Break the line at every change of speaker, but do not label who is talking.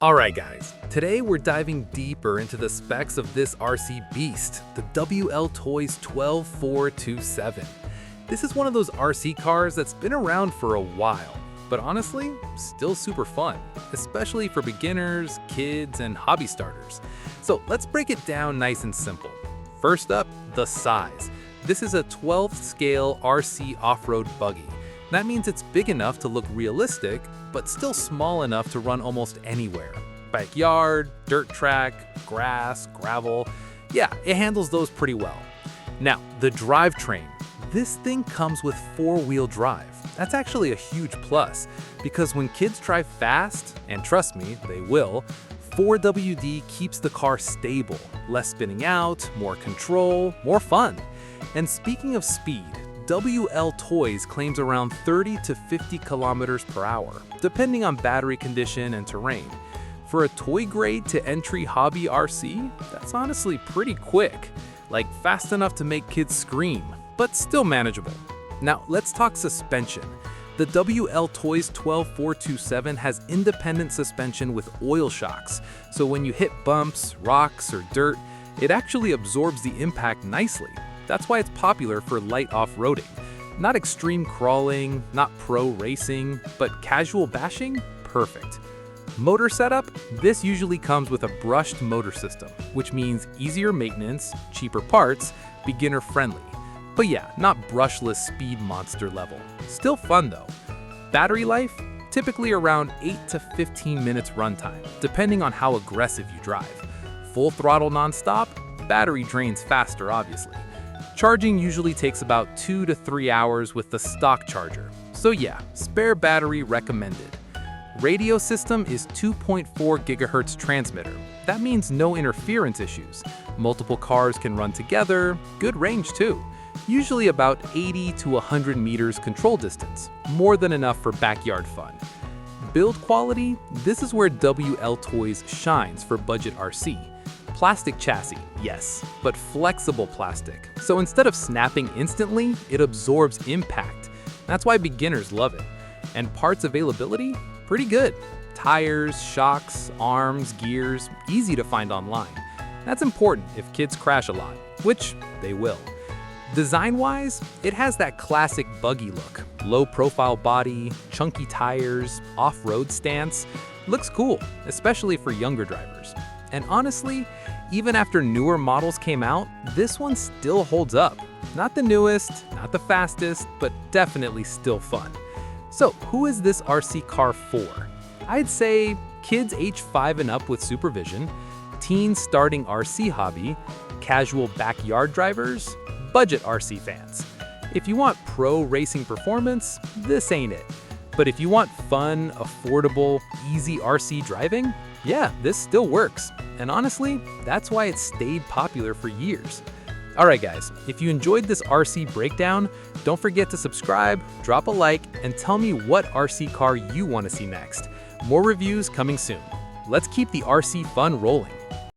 Alright guys, today we're diving deeper into the specs of this RC beast, the WLtoys 12427. This is one of those RC cars that's been around for a while, but honestly, still super fun, especially for beginners, kids, and hobby starters. So let's break it down nice and simple. First up, the size. This is a 12th scale RC off-road buggy. That means it's big enough to look realistic, but still small enough to run almost anywhere. Backyard, dirt track, grass, gravel. Yeah, it handles those pretty well. Now, the drivetrain. This thing comes with 4-wheel drive. That's actually a huge plus, because when kids drive fast, and trust me, they will, 4WD keeps the car stable, less spinning out, more control, more fun. And speaking of speed, WLtoys claims around 30 to 50 kilometers per hour, depending on battery condition and terrain. For a toy grade to entry hobby RC, that's honestly pretty quick, like fast enough to make kids scream, but still manageable. Now let's talk suspension. The WLtoys 12427 has independent suspension with oil shocks, so when you hit bumps, rocks, or dirt, it actually absorbs the impact nicely. That's why it's popular for light off-roading. Not extreme crawling, not pro racing, but casual bashing? Perfect. Motor setup? This usually comes with a brushed motor system, which means easier maintenance, cheaper parts, beginner friendly. But yeah, not brushless speed monster level. Still fun though. Battery life? Typically around 8 to 15 minutes runtime, depending on how aggressive you drive. Full throttle non-stop? Battery drains faster obviously. Charging usually takes about 2 to 3 hours with the stock charger. So yeah, spare battery recommended. Radio system is 2.4 GHz transmitter. That means no interference issues. Multiple cars can run together, good range too. Usually about 80 to 100 meters control distance, more than enough for backyard fun. Build quality? This is where WLtoys shines for budget RC. Plastic chassis, yes, but flexible plastic. So instead of snapping instantly, it absorbs impact. That's why beginners love it. And parts availability? Pretty good. Tires, shocks, arms, gears, easy to find online. That's important if kids crash a lot, which they will. Design-wise, it has that classic buggy look. Low-profile body, chunky tires, off-road stance. Looks cool, especially for younger drivers. And honestly, even after newer models came out, this one still holds up. Not the newest, not the fastest, but definitely still fun. So who is this RC car for? I'd say kids age 5 and up with supervision, teens starting RC hobby, casual backyard drivers, budget RC fans. If you want pro racing performance, this ain't it. But if you want fun, affordable, easy RC driving, yeah, this still works. And honestly, that's why it's stayed popular for years. Alright guys, if you enjoyed this RC breakdown, don't forget to subscribe, drop a like, and tell me what RC car you want to see next. More reviews coming soon. Let's keep the RC fun rolling.